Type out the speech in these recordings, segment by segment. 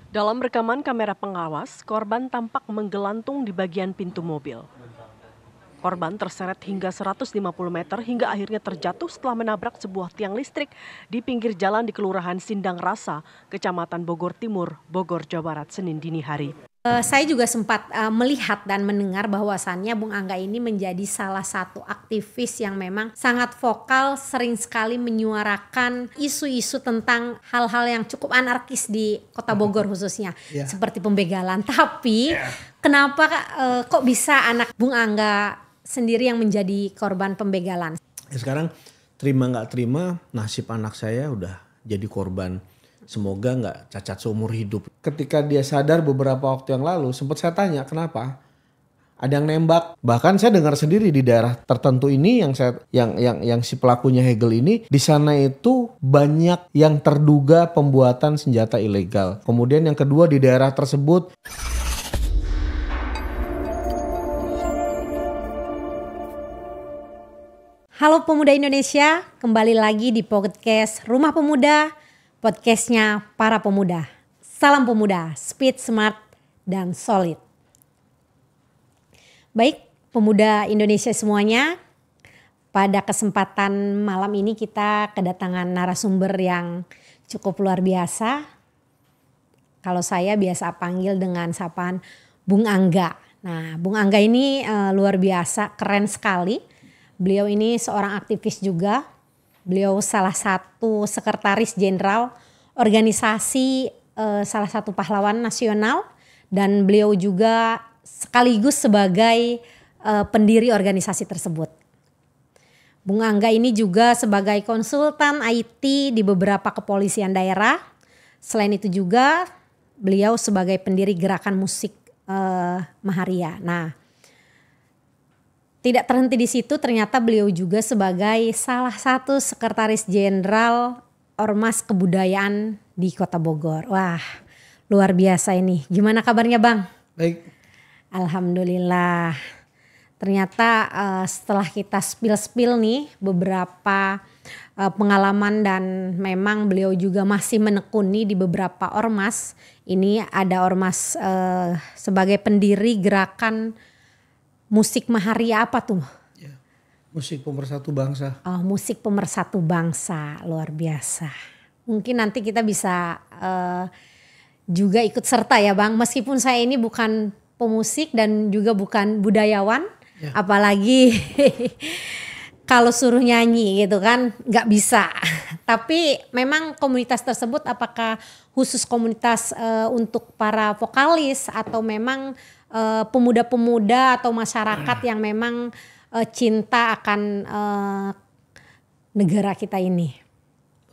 Dalam rekaman kamera pengawas, korban tampak menggelantung di bagian pintu mobil. Korban terseret hingga 150 meter hingga akhirnya terjatuh setelah menabrak sebuah tiang listrik di pinggir jalan di Kelurahan Sindang Rasa, Kecamatan Bogor Timur, Bogor, Jawa Barat, Senin dini hari. Saya juga sempat melihat dan mendengar bahwasannya Bung Angga ini menjadi salah satu aktivis yang memang sangat vokal, sering sekali menyuarakan isu-isu tentang hal-hal yang cukup anarkis di Kota Bogor khususnya, seperti pembegalan. Tapi kenapa kok bisa anak Bung Angga sendiri yang menjadi korban pembegalan? Sekarang terima nggak terima, nasib anak saya udah jadi korban. Semoga nggak cacat seumur hidup. Ketika dia sadar beberapa waktu yang lalu, sempat saya tanya kenapa. Ada yang nembak. Bahkan saya dengar sendiri di daerah tertentu ini yang si pelakunya Hegel ini, di sana itu banyak yang terduga pembuatan senjata ilegal. Kemudian yang kedua di daerah tersebut. Halo Pemuda Indonesia, kembali lagi di podcast Rumah Pemuda, podcastnya para pemuda. Salam pemuda, speed, smart, dan solid. Baik, pemuda Indonesia semuanya, pada kesempatan malam ini kita kedatangan narasumber yang cukup luar biasa. Kalau saya biasa panggil dengan sapaan Bung Angga. Nah, Bung Angga ini luar biasa, keren sekali. Beliau ini seorang aktivis juga. Beliau salah satu sekretaris jenderal organisasi salah satu pahlawan nasional, dan beliau juga sekaligus sebagai pendiri organisasi tersebut. Bung Angga ini juga sebagai konsultan IT di beberapa kepolisian daerah. Selain itu juga beliau sebagai pendiri gerakan musik Maharia. Nah, tidak terhenti di situ, ternyata beliau juga sebagai salah satu sekretaris jenderal Ormas Kebudayaan di Kota Bogor. Wah, luar biasa ini. Gimana kabarnya, Bang? Baik. Alhamdulillah. Ternyata setelah kita spill nih beberapa pengalaman, dan memang beliau juga masih menekuni di beberapa ormas. Ini ada ormas sebagai pendiri gerakan musik Maharia, apa tuh? Ya, musik pemersatu bangsa. Oh, musik pemersatu bangsa, luar biasa. Mungkin nanti kita bisa juga ikut serta ya Bang. Meskipun saya ini bukan pemusik dan juga bukan budayawan, apalagi kalau suruh nyanyi gitu kan nggak bisa. Tapi memang komunitas tersebut apakah khusus komunitas untuk para vokalis atau memang pemuda-pemuda atau masyarakat yang memang cinta akan negara kita ini?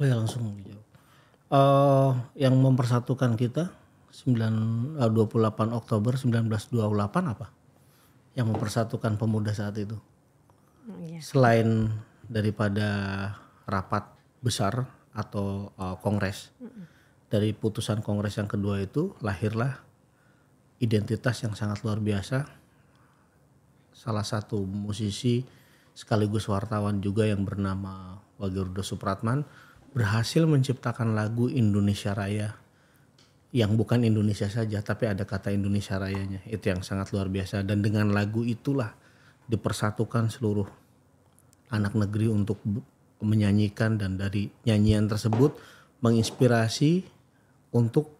Oh ya, langsung dijawab. Yang mempersatukan kita 28 Oktober 1928 apa? Yang mempersatukan pemuda saat itu. Selain daripada rapat besar atau kongres. Dari putusan kongres yang kedua itu lahirlah identitas yang sangat luar biasa. Salah satu musisi sekaligus wartawan juga yang bernama Wage Supratman berhasil menciptakan lagu Indonesia Raya yang bukan Indonesia saja tapi ada kata Indonesia Rayanya. Itu yang sangat luar biasa, dan dengan lagu itulah dipersatukan seluruh anak negeri untuk menyanyikan, dan dari nyanyian tersebut menginspirasi untuk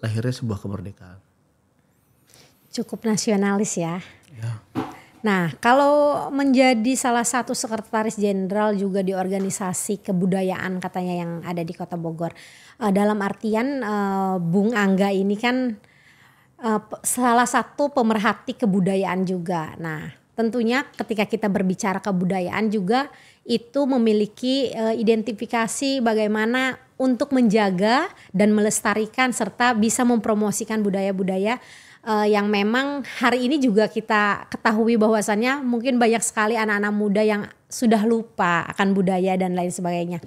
lahirnya sebuah kemerdekaan. Cukup nasionalis ya. Nah, kalau menjadi salah satu sekretaris jenderal juga di organisasi kebudayaan katanya yang ada di Kota Bogor. Dalam artian Bung Angga ini kan salah satu pemerhati kebudayaan juga. Nah, tentunya ketika kita berbicara kebudayaan juga itu memiliki identifikasi bagaimana untuk menjaga dan melestarikan serta bisa mempromosikan budaya-budaya yang memang hari ini juga kita ketahui bahwasannya mungkin banyak sekali anak-anak muda yang sudah lupa akan budaya dan lain sebagainya.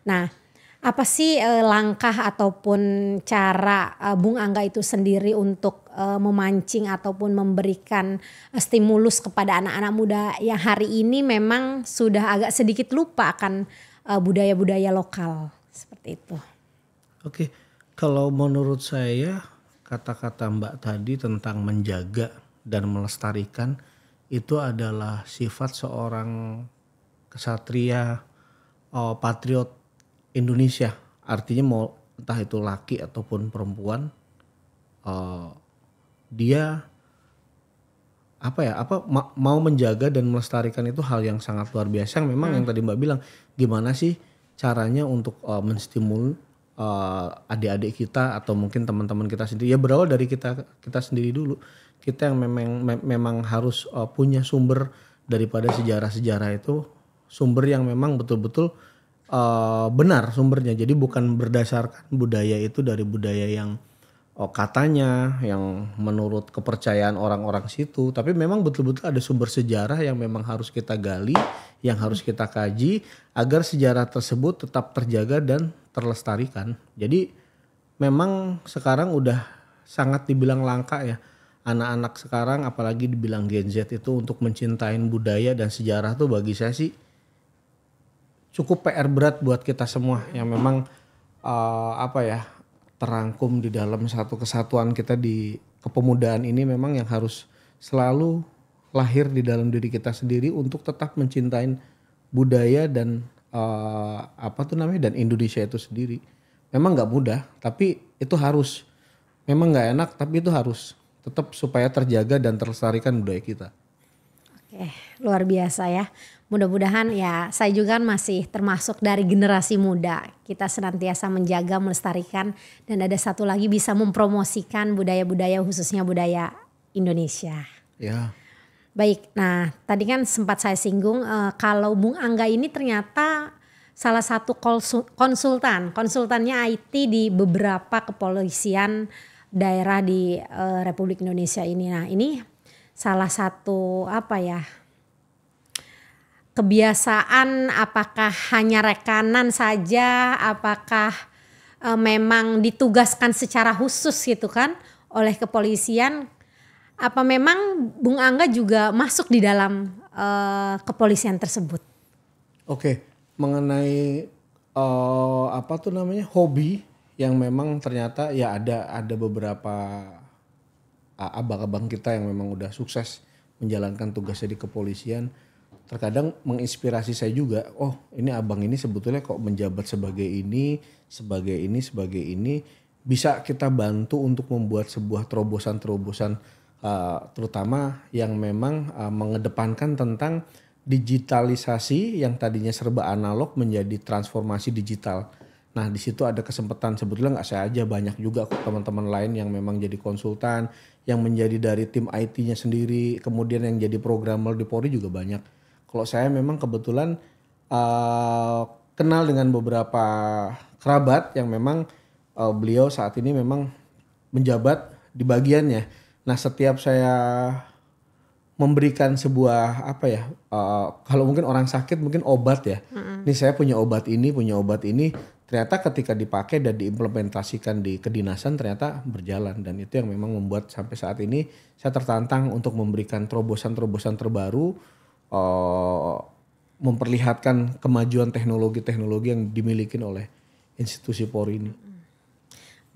Nah, apa sih langkah ataupun cara Bung Angga itu sendiri untuk memancing ataupun memberikan stimulus kepada anak-anak muda yang hari ini memang sudah agak sedikit lupa akan budaya-budaya lokal seperti itu? Oke, kalau menurut saya kata-kata Mbak tadi tentang menjaga dan melestarikan itu adalah sifat seorang kesatria, patriot Indonesia. Artinya mau entah itu laki ataupun perempuan, dia mau menjaga dan melestarikan itu hal yang sangat luar biasa. Memang yang tadi Mbak bilang, gimana sih caranya untuk menstimul adik-adik kita atau mungkin teman-teman kita sendiri. Ya berawal dari kita sendiri dulu. Kita yang memang harus punya sumber daripada sejarah-sejarah itu, sumber yang memang betul-betul benar sumbernya. Jadi bukan berdasarkan budaya itu dari budaya yang katanya, yang menurut kepercayaan orang-orang situ, tapi memang betul-betul ada sumber sejarah yang memang harus kita gali, yang harus kita kaji agar sejarah tersebut tetap terjaga dan terlestarikan. Jadi memang sekarang udah sangat dibilang langka ya anak-anak sekarang, apalagi dibilang Gen Z itu untuk mencintai budaya dan sejarah tuh bagi saya sih cukup PR berat buat kita semua yang memang terangkum di dalam satu kesatuan kita di kepemudaan ini, memang yang harus selalu lahir di dalam diri kita sendiri untuk tetap mencintai budaya dan dan Indonesia itu sendiri. Memang nggak mudah, tapi itu harus. Memang nggak enak, tapi itu harus tetap supaya terjaga dan terlestarikan budaya kita. Oke, luar biasa ya. Mudah-mudahan ya, saya juga kan masih termasuk dari generasi muda. Kita senantiasa menjaga, melestarikan, dan ada satu lagi bisa mempromosikan budaya-budaya, khususnya budaya Indonesia. Ya. Baik, nah tadi kan sempat saya singgung kalau Bung Angga ini ternyata salah satu konsultannya IT di beberapa kepolisian daerah di Republik Indonesia ini. Nah ini salah satu kebiasaan, apakah hanya rekanan saja, apakah memang ditugaskan secara khusus gitu kan oleh kepolisian, apa memang Bung Angga juga masuk di dalam kepolisian tersebut? Oke, mengenai hobi yang memang ternyata ya ada beberapa abang-abang kita yang memang udah sukses menjalankan tugasnya di kepolisian. Terkadang menginspirasi saya juga, ini abang ini sebetulnya kok menjabat sebagai ini, bisa kita bantu untuk membuat sebuah terobosan-terobosan terutama yang memang mengedepankan tentang digitalisasi yang tadinya serba analog menjadi transformasi digital. Nah di situ ada kesempatan, sebetulnya nggak saya aja, banyak juga teman-teman lain yang memang jadi konsultan, yang menjadi dari tim IT-nya sendiri, kemudian yang jadi programmer di Polri juga banyak. Kalau saya memang kebetulan kenal dengan beberapa kerabat yang memang beliau saat ini memang menjabat di bagiannya. Nah setiap saya memberikan sebuah kalau mungkin orang sakit mungkin obat ya. Nih saya punya obat ini, ternyata ketika dipakai dan diimplementasikan di kedinasan ternyata berjalan, dan itu yang memang membuat sampai saat ini saya tertantang untuk memberikan terobosan-terobosan terbaru, memperlihatkan kemajuan teknologi-teknologi yang dimiliki oleh institusi Polri ini.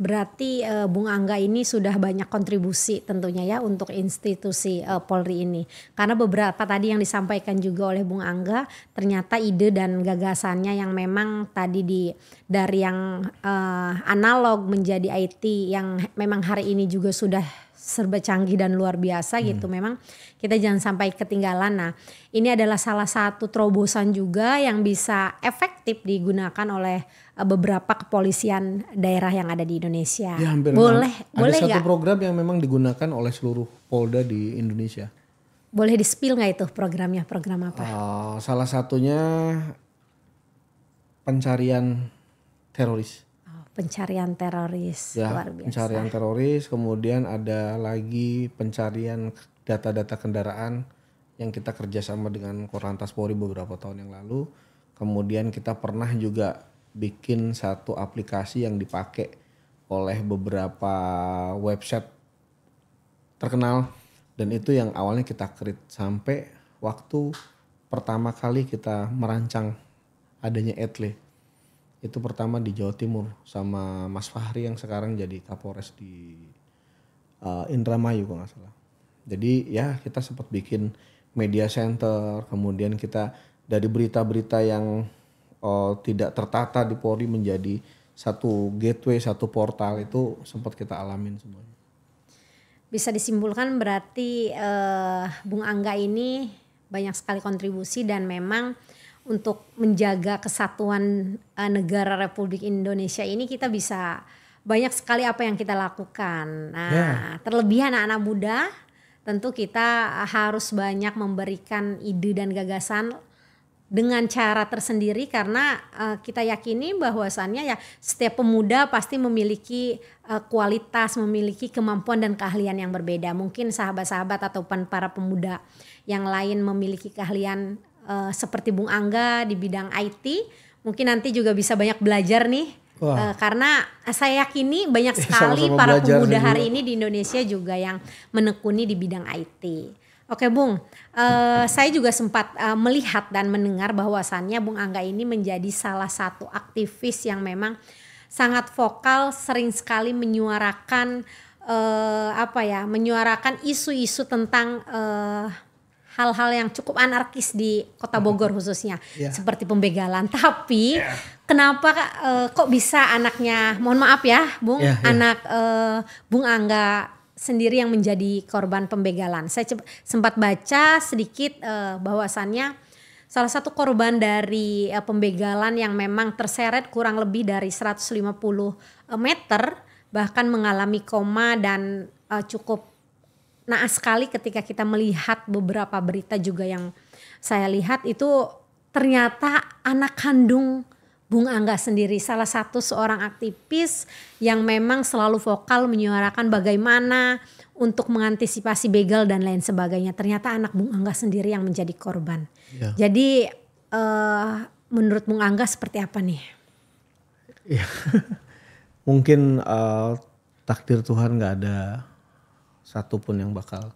Berarti Bung Angga ini sudah banyak kontribusi tentunya ya untuk institusi Polri ini. Karena beberapa tadi yang disampaikan juga oleh Bung Angga, ternyata ide dan gagasannya yang memang tadi dari yang analog menjadi IT yang memang hari ini juga sudah serba canggih dan luar biasa gitu. Memang kita jangan sampai ketinggalan. Nah ini adalah salah satu terobosan juga yang bisa efektif digunakan oleh beberapa kepolisian daerah yang ada di Indonesia. Ya, boleh ada satu gak? program yang memang digunakan oleh seluruh Polda di Indonesia. Boleh di-spill gak itu programnya? Program apa? Salah satunya pencarian teroris. Pencarian teroris, Ya, luar biasa. pencarian teroris, kemudian ada lagi pencarian data-data kendaraan yang kita kerjasama dengan Korlantas Polri beberapa tahun yang lalu. Kemudian kita pernah juga bikin satu aplikasi yang dipakai oleh beberapa website terkenal, dan itu yang awalnya kita create sampai waktu pertama kali kita merancang adanya Etle. Itu pertama di Jawa Timur sama Mas Fahri yang sekarang jadi Kapolres di Indramayu kalau nggak salah. Jadi ya kita sempat bikin media center, kemudian kita dari berita-berita yang tidak tertata di Polri menjadi satu gateway, satu portal, itu sempat kita alamin semuanya. Bisa disimpulkan berarti Bung Angga ini banyak sekali kontribusi dan memang untuk menjaga kesatuan negara Republik Indonesia ini kita bisa banyak sekali apa yang kita lakukan. Nah, terlebih anak-anak muda tentu kita harus banyak memberikan ide dan gagasan dengan cara tersendiri karena kita yakini bahwasannya ya setiap pemuda pasti memiliki kualitas, memiliki kemampuan dan keahlian yang berbeda. Mungkin sahabat-sahabat ataupun para pemuda yang lain memiliki keahlian seperti Bung Angga di bidang IT, mungkin nanti juga bisa banyak belajar nih. Karena saya yakini banyak sekali sama-sama para belajar pemuda juga. hari ini di Indonesia juga yang menekuni di bidang IT. Oke Bung, saya juga sempat melihat dan mendengar bahwasannya Bung Angga ini menjadi salah satu aktivis yang memang sangat vokal, sering sekali menyuarakan menyuarakan isu-isu tentang hal-hal yang cukup anarkis di Kota Bogor khususnya, seperti pembegalan. Tapi kenapa kok bisa anaknya, mohon maaf ya Bung, anak Bung Angga sendiri yang menjadi korban pembegalan? Saya sempat baca sedikit bahwasannya salah satu korban dari pembegalan yang memang terseret kurang lebih dari 150 meter, bahkan mengalami koma dan cukup naas sekali ketika kita melihat beberapa berita juga yang saya lihat itu ternyata anak kandung Bung Angga sendiri, salah satu seorang aktivis yang memang selalu vokal menyuarakan bagaimana untuk mengantisipasi begal dan lain sebagainya. Ternyata anak Bung Angga sendiri yang menjadi korban. Jadi menurut Bung Angga seperti apa nih? Mungkin takdir Tuhan nggak ada satupun yang bakal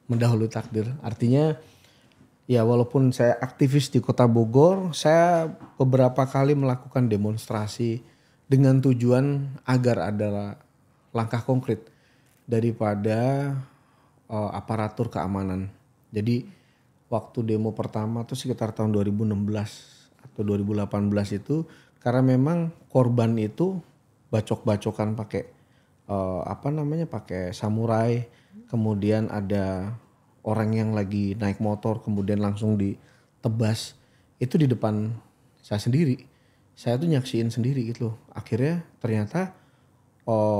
mendahului takdir. Artinya ya walaupun saya aktivis di Kota Bogor, saya beberapa kali melakukan demonstrasi dengan tujuan agar ada langkah konkret daripada aparatur keamanan. Jadi waktu demo pertama tuh sekitar tahun 2016 atau 2018 itu, karena memang korban itu bacok-bacokan pakai pakai samurai, kemudian ada orang yang lagi naik motor kemudian langsung ditebas, itu di depan saya sendiri. Saya tuh nyaksiin sendiri gitu loh. Akhirnya ternyata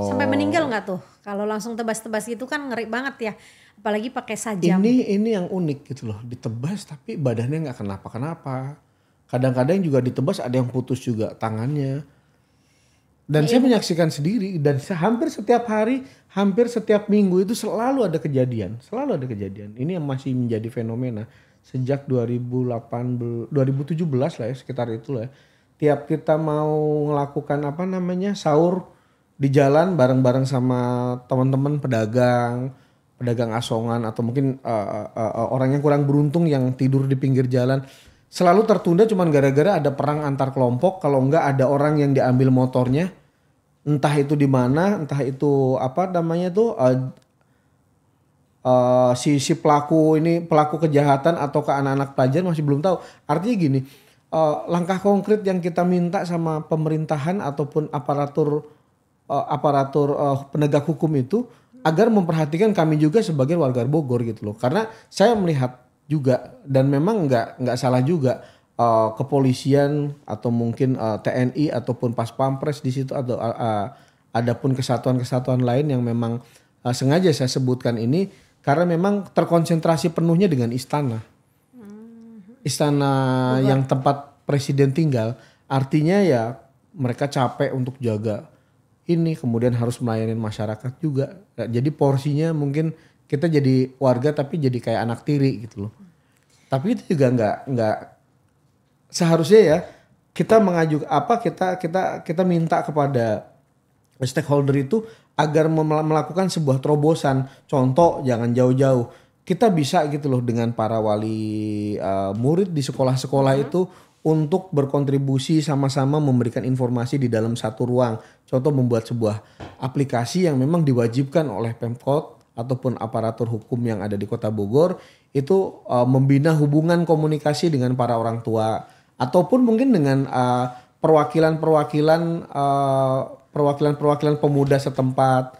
sampai meninggal nggak tuh? Kalau langsung tebas-tebas gitu kan ngeri banget ya. Apalagi pakai sajam. Ini yang unik gitu loh. Ditebas tapi badannya nggak kenapa-kenapa. Kadang-kadang juga ditebas ada yang putus juga tangannya. Dan saya menyaksikan sendiri dan hampir setiap hari, hampir setiap minggu itu selalu ada kejadian. Selalu ada kejadian. Ini yang masih menjadi fenomena sejak 2017 lah ya, sekitar itulah. Tiap kita mau melakukan sahur di jalan bareng-bareng sama teman-teman pedagang asongan atau mungkin orang yang kurang beruntung yang tidur di pinggir jalan, selalu tertunda cuman gara-gara ada perang antar kelompok. Kalau enggak ada orang yang diambil motornya, entah itu di mana, entah itu si pelaku kejahatan atau ke anak-anak pelajar masih belum tahu. Artinya gini, langkah konkret yang kita minta sama pemerintahan ataupun aparatur penegak hukum itu agar memperhatikan kami juga sebagai warga Bogor gitu loh. Karena saya melihat juga dan memang nggak salah juga kepolisian atau mungkin TNI ataupun Pas Pampres di situ atau adapun kesatuan-kesatuan lain yang memang sengaja saya sebutkan ini karena memang terkonsentrasi penuhnya dengan istana. Istana yang tempat presiden tinggal, artinya ya mereka capek untuk jaga ini, kemudian harus melayani masyarakat juga. Jadi porsinya mungkin kita jadi warga tapi jadi kayak anak tiri gitu loh. Tapi itu juga nggak seharusnya ya kita kita minta kepada stakeholder itu agar melakukan sebuah terobosan. Contoh jangan jauh-jauh. Kita bisa gitu loh dengan para wali murid di sekolah-sekolah itu untuk berkontribusi sama-sama memberikan informasi di dalam satu ruang. Contoh membuat sebuah aplikasi yang memang diwajibkan oleh Pemkot ataupun aparatur hukum yang ada di Kota Bogor itu membina hubungan komunikasi dengan para orang tua ataupun mungkin dengan perwakilan pemuda setempat,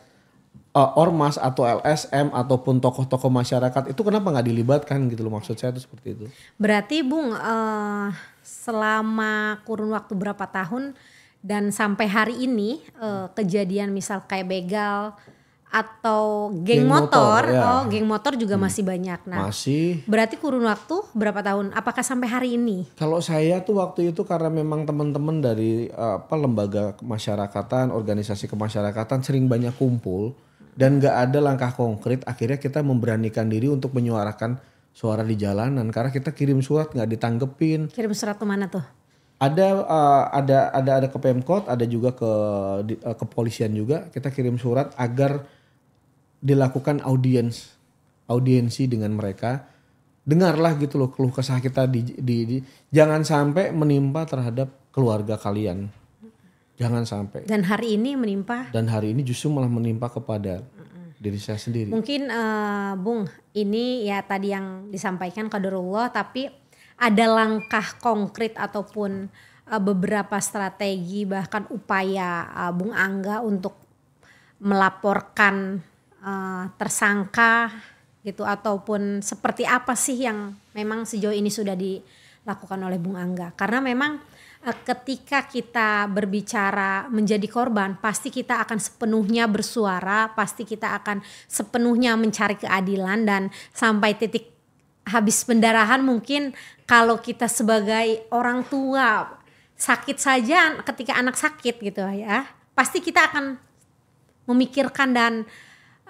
ormas atau LSM ataupun tokoh-tokoh masyarakat itu kenapa nggak dilibatkan gitu loh, maksud saya itu seperti itu. Berarti Bung selama kurun waktu berapa tahun dan sampai hari ini kejadian misal kayak begal atau geng motor, ya. Geng motor juga masih banyak. Nah, Masih. berarti kurun waktu berapa tahun? Apakah sampai hari ini? Kalau saya tuh waktu itu karena memang teman-teman dari lembaga kemasyarakatan, organisasi kemasyarakatan sering banyak kumpul dan nggak ada langkah konkret, akhirnya kita memberanikan diri untuk menyuarakan suara di jalanan karena kita kirim surat nggak ditanggepin. Kirim surat ke mana tuh? Ada ke Pemkot, ada juga ke kepolisian juga. Kita kirim surat agar dilakukan audiensi dengan mereka. Dengarlah gitu loh keluh kesah kita jangan sampai menimpa terhadap keluarga kalian. Jangan sampai. Dan hari ini menimpa? Dan hari ini justru malah menimpa kepada diri saya sendiri. Mungkin Bung, ini ya tadi yang disampaikan qadarullah, tapi ada langkah konkret ataupun beberapa strategi bahkan upaya Bung Angga untuk melaporkan tersangka gitu ataupun seperti apa sih yang memang sejauh ini sudah dilakukan oleh Bung Angga? Karena memang ketika kita berbicara menjadi korban, pasti kita akan sepenuhnya bersuara, pasti kita akan sepenuhnya mencari keadilan dan sampai titik habis pendarahan. Mungkin kalau kita sebagai orang tua sakit saja, ketika anak sakit gitu ya, pasti kita akan memikirkan dan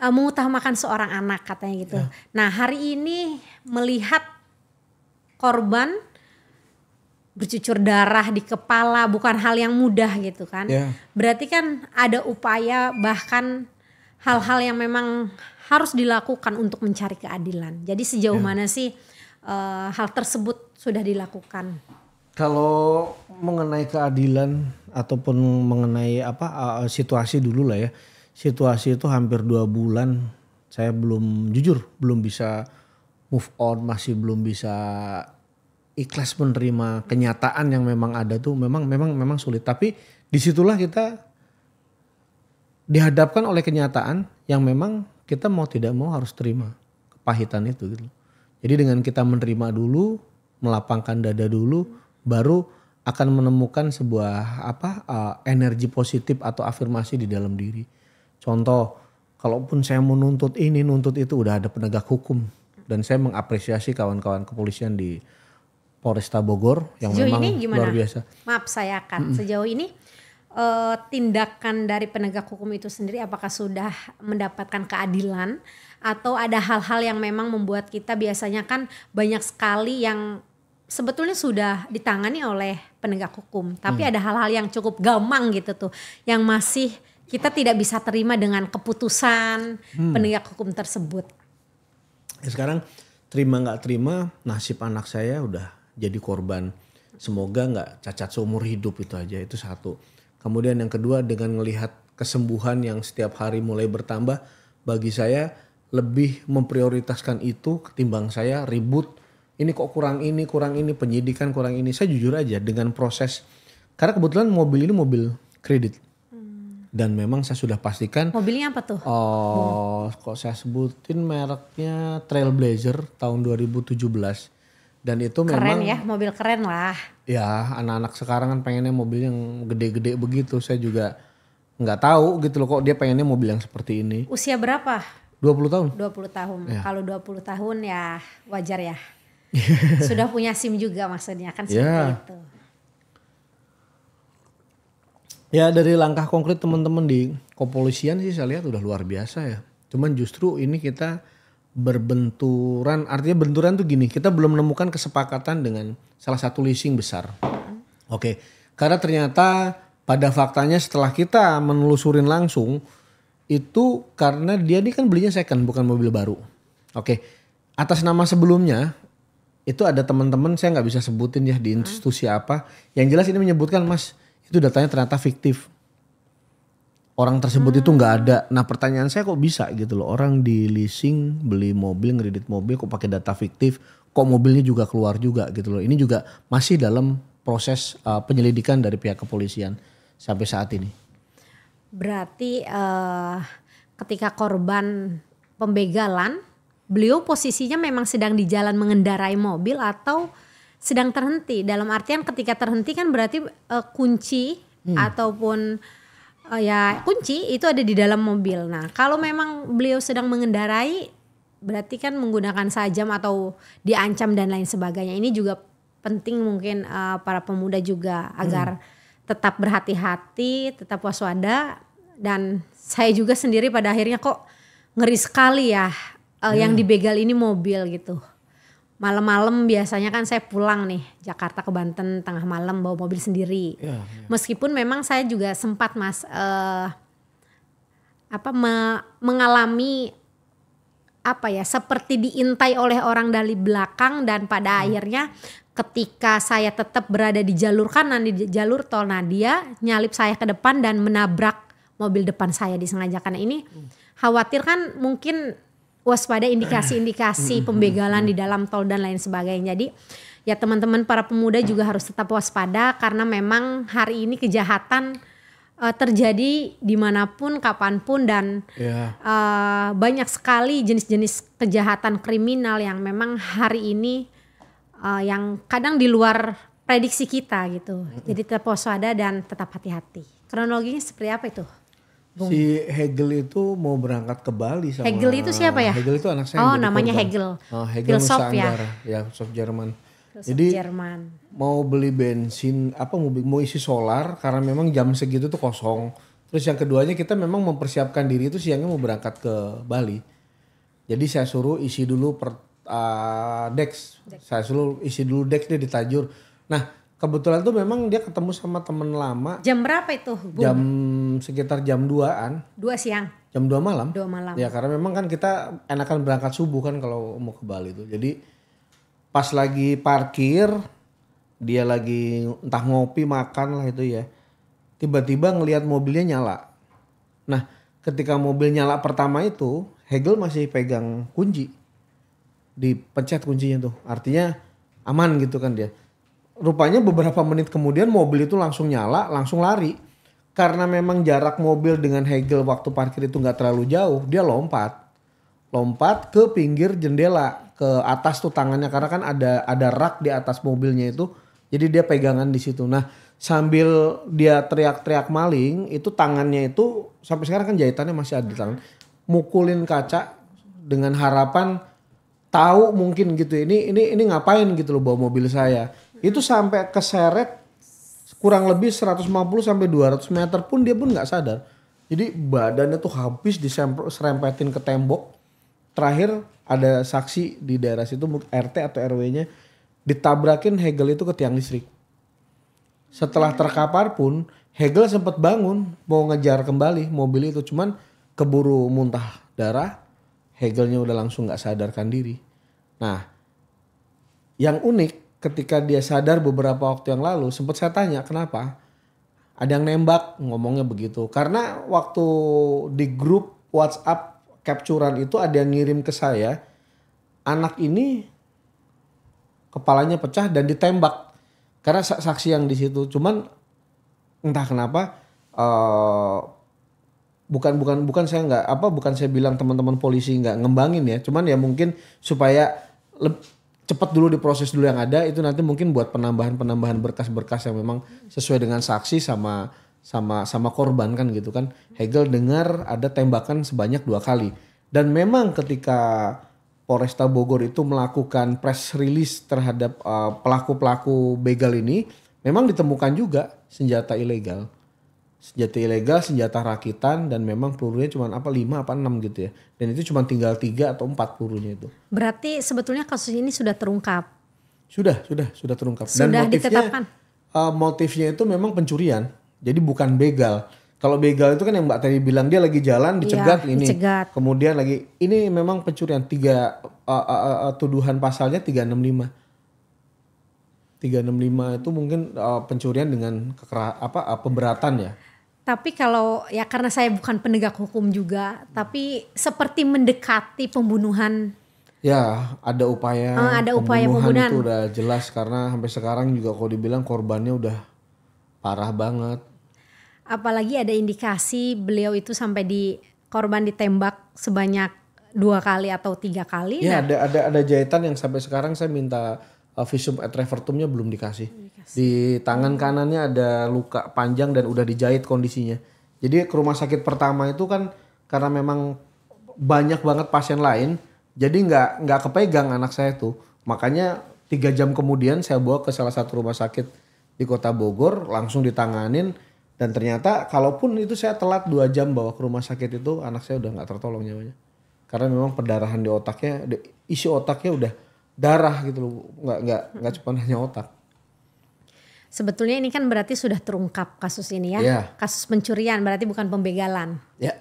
mengutamakan seorang anak katanya gitu. Ya. Nah hari ini melihat korban bercucur darah di kepala bukan hal yang mudah gitu kan. Ya. Berarti kan ada upaya bahkan hal-hal yang memang harus dilakukan untuk mencari keadilan. Jadi sejauh mana sih hal tersebut sudah dilakukan? Kalau mengenai keadilan ataupun mengenai situasi dulu lah ya. Situasi itu hampir 2 bulan saya belum bisa move on, masih belum bisa ikhlas menerima kenyataan yang memang ada tuh memang sulit. Tapi disitulah kita dihadapkan oleh kenyataan yang memang kita mau tidak mau harus terima kepahitan itu gitu. Jadi dengan kita menerima dulu, melapangkan dada dulu, baru akan menemukan sebuah energi positif atau afirmasi di dalam diri. Contoh, kalaupun saya mau nuntut ini, nuntut itu udah ada penegak hukum. Dan saya mengapresiasi kawan-kawan kepolisian di Polresta Bogor yang sejauh memang ini luar biasa. Maaf saya akan sejauh ini tindakan dari penegak hukum itu sendiri apakah sudah mendapatkan keadilan atau ada hal-hal yang memang membuat kita biasanya kan banyak sekali yang sebetulnya sudah ditangani oleh penegak hukum. Tapi ada hal-hal yang cukup gamang gitu tuh yang masih kita tidak bisa terima dengan keputusan penegak hukum tersebut. Ya sekarang terima nggak terima nasib anak saya udah jadi korban. Semoga nggak cacat seumur hidup itu aja, itu satu. Kemudian yang kedua dengan melihat kesembuhan yang setiap hari mulai bertambah, bagi saya lebih memprioritaskan itu ketimbang saya ribut. Ini kok kurang ini, penyidikan kurang ini. Saya jujur aja dengan proses, karena kebetulan mobil ini mobil kredit. Dan memang saya sudah pastikan. Mobilnya apa tuh? Kok saya sebutin mereknya Trailblazer tahun 2017. Dan itu keren memang. Ya, mobil keren lah. Ya, anak-anak sekarang kan pengennya mobil yang gede-gede begitu. Saya juga nggak tahu gitu loh kok dia pengennya mobil yang seperti ini. Usia berapa? 20 tahun. 20 tahun. Ya. Kalau 20 tahun ya wajar ya. Sudah punya SIM juga maksudnya kan seperti itu. Ya dari langkah konkret teman-teman di kepolisian sih saya lihat udah luar biasa ya. Cuman justru ini kita berbenturan, artinya benturan tuh gini, kita belum menemukan kesepakatan dengan salah satu leasing besar. Oke, karena ternyata pada faktanya setelah kita menelusurin langsung, itu karena dia ini kan belinya second bukan mobil baru. Oke, atas nama sebelumnya itu ada teman-teman, saya nggak bisa sebutin ya di institusi apa. Yang jelas ini menyebutkan, Mas, itu datanya ternyata fiktif. Orang tersebut itu nggak ada. Nah pertanyaan saya, kok bisa gitu loh, orang di leasing, beli mobil, ngredit mobil kok pakai data fiktif, kok mobilnya juga keluar juga gitu loh. Ini juga masih dalam proses penyelidikan dari pihak kepolisian sampai saat ini. Berarti ketika korban pembegalan, beliau posisinya memang sedang di jalan mengendarai mobil atau sedang terhenti? Dalam artian ketika terhenti kan berarti kunci ataupun kunci itu ada di dalam mobil. Nah kalau memang beliau sedang mengendarai, berarti kan menggunakan sajam atau diancam dan lain sebagainya. Ini juga penting mungkin para pemuda juga agar tetap berhati-hati, tetap waspada. Dan saya juga sendiri pada akhirnya kok ngeri sekali ya yang dibegal ini mobil gitu. Malam-malam biasanya kan saya pulang nih Jakarta ke Banten tengah malam bawa mobil sendiri. Meskipun memang saya juga sempat Mas mengalami seperti diintai oleh orang dari belakang, dan pada akhirnya ketika saya tetap berada di jalur kanan, di jalur tol, nah dia nyalip saya ke depan dan menabrak mobil depan saya disengajakan. Ini khawatir kan mungkin waspada indikasi-indikasi pembegalan di dalam tol dan lain sebagainya. Jadi ya teman-teman para pemuda juga harus tetap waspada karena memang hari ini kejahatan terjadi dimanapun, kapanpun, dan banyak sekali jenis-jenis kejahatan kriminal yang memang hari ini yang kadang di luar prediksi kita gitu. Jadi tetap waspada dan tetap hati-hati. Kronologinya seperti apa itu? Si Hegel itu mau berangkat ke Bali sama. Hegel itu siapa ya? Hegel itu anak saya. Oh namanya korban. Hegel. Hegel filsuf Nusa Anggara, ya filsuf Jerman. Jadi Jerman. Mau beli bensin, mau isi solar karena memang jam segitu tuh kosong. Terus yang keduanya kita memang mempersiapkan diri itu siangnya mau berangkat ke Bali. Jadi saya suruh isi dulu Dex. Saya suruh isi dulu Dex dia di Tajur. Nah kebetulan tuh memang dia ketemu sama temen lama. Jam berapa itu, Bung? Sekitar jam 2-an. 2 siang? Jam 2 malam. 2 malam. Ya karena memang kan kita enakan berangkat subuh kan kalau mau ke Bali itu. Jadi pas lagi parkir, dia lagi entah ngopi, makan lah itu ya. Tiba-tiba ngelihat mobilnya nyala. Nah ketika mobil nyala pertama itu, Hegel masih pegang kunci. Dipencet kuncinya tuh. Artinya aman gitu kan dia. Rupanya beberapa menit kemudian mobil itu langsung nyala, langsung lari. Karena memang jarak mobil dengan Hegel waktu parkir itu gak terlalu jauh, dia lompat. Lompat ke pinggir jendela, ke atas tuh tangannya. Karena kan ada rak di atas mobilnya itu, jadi dia pegangan di situ. Nah sambil dia teriak-teriak maling, itu tangannya itu sampai sekarang kan jahitannya masih ada di tangan. Mukulin kaca dengan harapan tahu mungkin gitu, ini ngapain gitu loh bawa mobil saya. Itu sampai keseret kurang lebih 150 sampai 200 meter pun dia pun nggak sadar. Jadi badannya tuh habis diserempetin ke tembok. Terakhir ada saksi di daerah situ, RT atau RW-nya, ditabrakin Hegel itu ke tiang listrik. Setelah terkapar pun Hegel sempat bangun mau ngejar kembali mobil itu, cuman keburu muntah darah. Hegelnya udah langsung nggak sadarkan diri. Nah yang unik, ketika dia sadar beberapa waktu yang lalu, sempat saya tanya kenapa. Ada yang nembak, ngomongnya begitu. Karena waktu di grup WhatsApp capturean itu ada yang ngirim ke saya, anak ini kepalanya pecah dan ditembak. Karena saksi yang di situ. Cuman entah kenapa bukan saya bilang teman-teman polisi nggak ngembangin ya. Cuman ya mungkin supaya cepat dulu diproses dulu yang ada, itu nanti mungkin buat penambahan berkas-berkas yang memang sesuai dengan saksi sama korban kan gitu kan. Hegel dengar ada tembakan sebanyak 2 kali. Dan memang ketika Polresta Bogor itu melakukan press release terhadap pelaku-pelaku begal ini, memang ditemukan juga senjata ilegal. Senjata rakitan, dan memang pelurunya cuma 5 apa 6 gitu ya. Dan itu cuma tinggal 3 atau 4 pelurunya itu. Berarti sebetulnya kasus ini sudah terungkap? Sudah terungkap. Sudah dan ditetapkan? Motifnya itu memang pencurian. Jadi bukan begal. Kalau begal itu kan yang Mbak tadi bilang, dia lagi jalan dicegat ini. Kemudian lagi, ini memang pencurian. Tuduhan pasalnya 365. 365 itu mungkin pencurian dengan pemberatan ya. Tapi kalau ya karena saya bukan penegak hukum juga, tapi seperti mendekati pembunuhan. Ya, ada upaya pembunuhan itu udah jelas karena sampai sekarang juga kalau dibilang korbannya udah parah banget. Apalagi ada indikasi beliau itu sampai korban ditembak sebanyak 2 kali atau 3 kali. Ya, ada jahitan yang sampai sekarang saya minta visum et repertumnya belum dikasih. Di tangan kanannya ada luka panjang dan udah dijahit kondisinya. Jadi ke rumah sakit pertama itu kan karena memang banyak banget pasien lain. Jadi nggak kepegang anak saya tuh. Makanya 3 jam kemudian saya bawa ke salah satu rumah sakit di Kota Bogor, langsung ditanganin. Dan ternyata kalaupun itu saya telat 2 jam bawa ke rumah sakit itu, anak saya udah nggak tertolong nyawanya. Karena memang pendarahan di otaknya, isi otaknya udah darah gitu loh, nggak cuma hanya otak. Sebetulnya ini kan berarti sudah terungkap kasus ini ya. Yeah. Kasus pencurian berarti bukan pembegalan. Ya.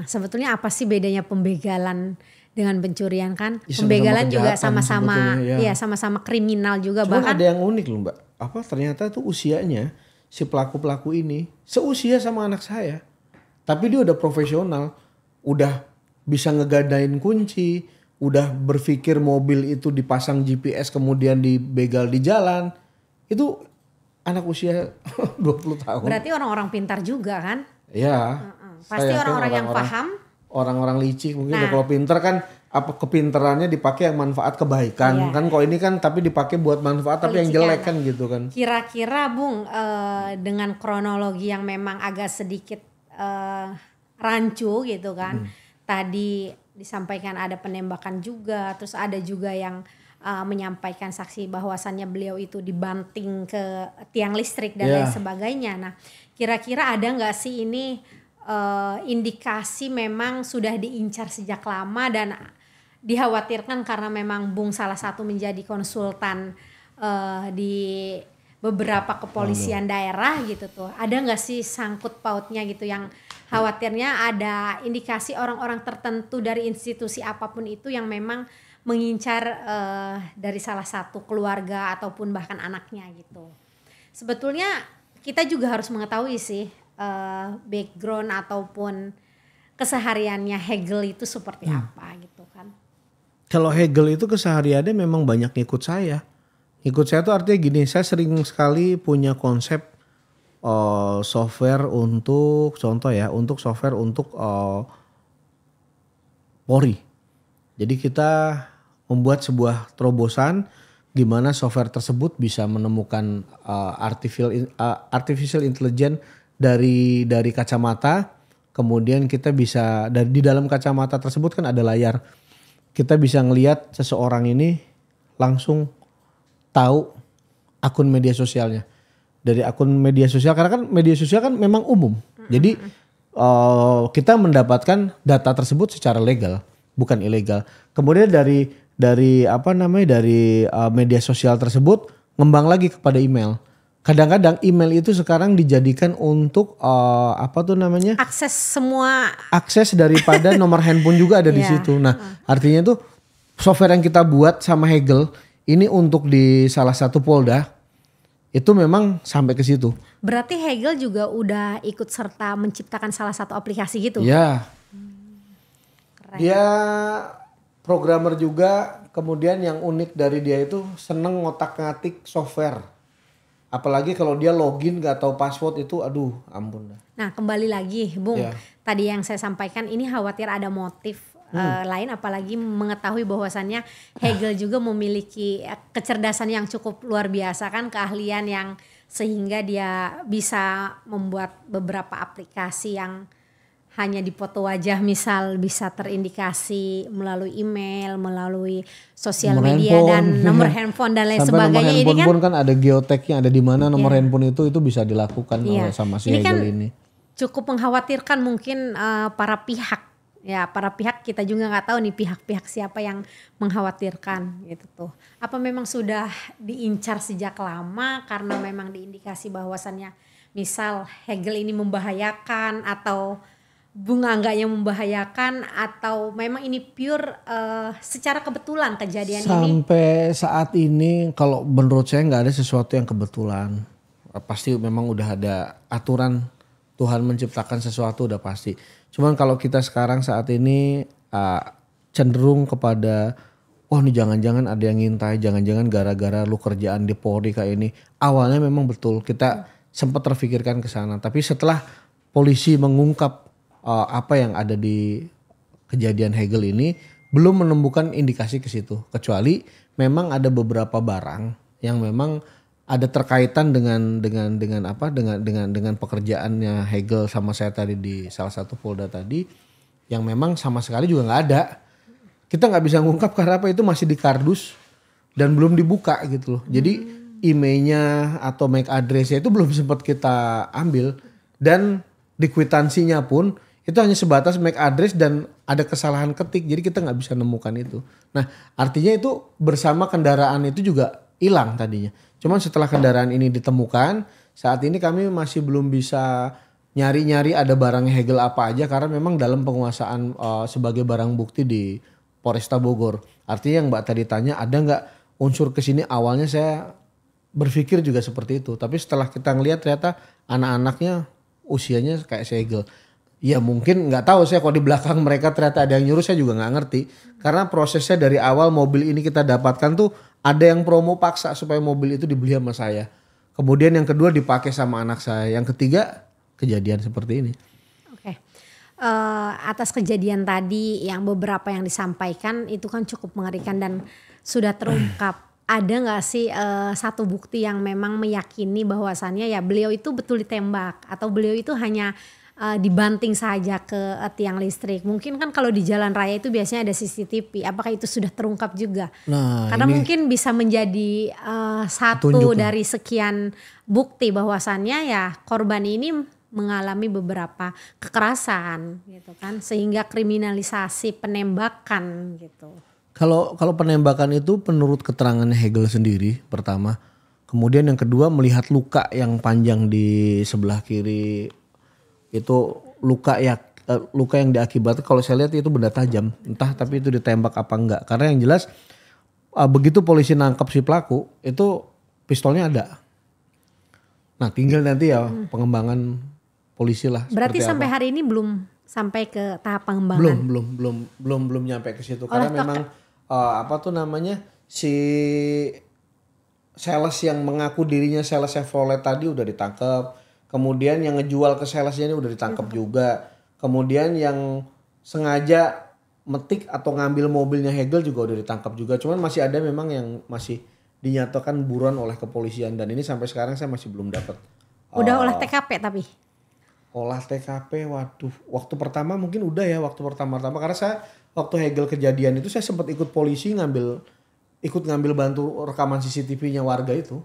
Sebetulnya apa sih bedanya pembegalan dengan pencurian kan? Ya, pembegalan sama-sama juga kejahatan sama-sama sebetulnya, ya. sama-sama kriminal juga. Cuman bahkan ada yang unik loh Mbak. Ternyata tuh usianya si pelaku-pelaku ini seusia sama anak saya. Tapi dia udah profesional, udah bisa ngegadain kunci, udah berpikir mobil itu dipasang GPS kemudian dibegal di jalan. Itu anak usia 20 tahun. berarti orang-orang pintar juga kan? Ya. Pasti orang-orang yang paham. Orang-orang licik mungkin. Kalau pintar kan kepintarannya dipakai yang manfaat kebaikan. Iya. Kan kalau ini kan tapi dipakai buat manfaat tapi yang jelek kan gitu kan. Kira-kira Bung dengan kronologi yang memang agak sedikit rancu gitu kan. Tadi disampaikan ada penembakan juga, terus ada juga yang menyampaikan saksi bahwasannya beliau itu dibanting ke tiang listrik dan lain sebagainya. Nah, kira-kira ada nggak sih ini indikasi memang sudah diincar sejak lama dan dikhawatirkan karena memang Bung salah satu menjadi konsultan di beberapa kepolisian daerah gitu tuh. Ada nggak sih sangkut pautnya gitu yang khawatirnya ada indikasi orang-orang tertentu dari institusi apapun itu yang memang mengincar dari salah satu keluarga ataupun bahkan anaknya gitu. Sebetulnya kita juga harus mengetahui sih background ataupun kesehariannya Hegel itu seperti apa gitu kan. Kalau Hegel itu kesehariannya memang banyak ngikut saya. Ngikut saya tuh artinya gini, saya sering sekali punya konsep software untuk software untuk Polri. Jadi kita membuat sebuah terobosan gimana software tersebut bisa menemukan artificial intelligence dari kacamata. Kemudian kita bisa di dalam kacamata tersebut kan ada layar. Kita bisa ngelihat seseorang ini langsung tahu akun media sosialnya. Dari akun media sosial, karena kan media sosial kan memang umum. Jadi kita mendapatkan data tersebut secara legal, bukan ilegal. Kemudian dari media sosial tersebut ngembang lagi kepada email. Kadang-kadang email itu sekarang dijadikan untuk akses daripada nomor handphone juga ada di situ. Nah, artinya tuh software yang kita buat sama Hegel ini untuk di salah satu Polda itu memang sampai ke situ. Berarti Hegel juga udah ikut serta menciptakan salah satu aplikasi gitu? Ya. Keren. Dia programmer juga, kemudian yang unik dari dia itu seneng ngotak-ngatik software. Apalagi kalau dia login gak tahu password itu aduh ampun dah. Nah kembali lagi Bung, tadi yang saya sampaikan ini khawatir ada motif lain, apalagi mengetahui bahwasannya Hegel juga memiliki kecerdasan yang cukup luar biasa kan, keahlian yang sehingga dia bisa membuat beberapa aplikasi yang hanya dipoto wajah, misal bisa terindikasi melalui email, melalui sosial media dan nomor handphone dan lain sebagainya. Nomor handphone ini pun kan ada geoteknya, ada di mana nomor handphone itu bisa dilakukan oleh sama si Hegel ini. Cukup mengkhawatirkan mungkin para pihak. Ya para pihak kita juga nggak tahu nih pihak-pihak siapa yang mengkhawatirkan gitu tuh. Apa memang sudah diincar sejak lama karena memang diindikasi bahwasannya misal Hegel ini membahayakan atau Bung Angga yang membahayakan atau memang ini pure secara kebetulan kejadian ini? Sampai saat ini kalau menurut saya nggak ada sesuatu yang kebetulan. Pasti memang udah ada aturan Tuhan menciptakan sesuatu udah pasti. Cuman kalau kita sekarang saat ini cenderung kepada wah nih jangan-jangan ada yang ngintai, jangan-jangan gara-gara lu kerjaan di Polri kayak ini. Awalnya memang betul kita sempat terfikirkan ke sana, tapi setelah polisi mengungkap apa yang ada di kejadian Hegel ini, belum menemukan indikasi ke situ. Kecuali memang ada beberapa barang yang memang ada terkaitan dengan pekerjaannya Hegel sama saya tadi di salah satu Polda tadi, yang memang sama sekali juga nggak ada. Kita nggak bisa ngungkap karena apa, itu masih di kardus dan belum dibuka gitu loh. Jadi emailnya atau MAC address-nya itu belum sempat kita ambil, dan di kwitansinya pun itu hanya sebatas MAC address dan ada kesalahan ketik, jadi kita nggak bisa nemukan itu. Nah artinya itu bersama kendaraan itu juga hilang tadinya. Cuman setelah kendaraan ini ditemukan, saat ini kami masih belum bisa nyari-nyari ada barang Hegel apa aja karena memang dalam penguasaan sebagai barang bukti di Polresta Bogor. Artinya yang Mbak tadi tanya ada nggak unsur kesini, awalnya saya berpikir juga seperti itu. Tapi setelah kita ngelihat ternyata anak-anaknya usianya kayak Hegel. Ya mungkin nggak tahu saya, kalau di belakang mereka ternyata ada yang nyuruh saya juga nggak ngerti. Karena prosesnya dari awal mobil ini kita dapatkan tuh ada yang promo paksa supaya mobil itu dibeli sama saya. Kemudian yang kedua dipakai sama anak saya. Yang ketiga kejadian seperti ini. Oke. Atas kejadian tadi yang beberapa yang disampaikan itu kan cukup mengerikan dan sudah terungkap. Ada nggak sih satu bukti yang memang meyakini bahwasannya ya beliau itu betul ditembak atau beliau itu hanya dibanting saja ke tiang listrik? Mungkin kan kalau di jalan raya itu biasanya ada CCTV. Apakah itu sudah terungkap juga? Nah, karena ini mungkin bisa menjadi satu dari sekian bukti bahwasannya ya korban ini mengalami beberapa kekerasan gitu kan, sehingga kriminalisasi penembakan gitu. Kalau penembakan itu menurut keterangannya Hegel sendiri pertama, kemudian yang kedua melihat luka yang panjang di sebelah kiri itu luka yang diakibatkan, kalau saya lihat itu benda tajam, entah tapi itu ditembak apa enggak. Karena yang jelas begitu polisi nangkap si pelaku itu pistolnya ada. Nah tinggal nanti ya pengembangan polisi lah. Berarti sampai apa. hari ini belum sampai ke tahap pengembangan? Belum nyampe ke situ. Karena memang si sales yang mengaku dirinya sales Chevrolet tadi udah ditangkap. Kemudian yang ngejual ke salesnya ini udah ditangkap juga. Kemudian yang sengaja metik atau ngambil mobilnya Hegel juga udah ditangkap juga. Cuman masih ada memang yang masih dinyatakan buruan oleh kepolisian, dan ini sampai sekarang saya masih belum dapat. Udah olah TKP tapi? Olah TKP, waduh. Waktu pertama mungkin udah ya, waktu pertama-tama. Karena saya waktu Hegel kejadian itu saya sempat ikut polisi ikut ngambil bantu rekaman CCTV-nya warga itu.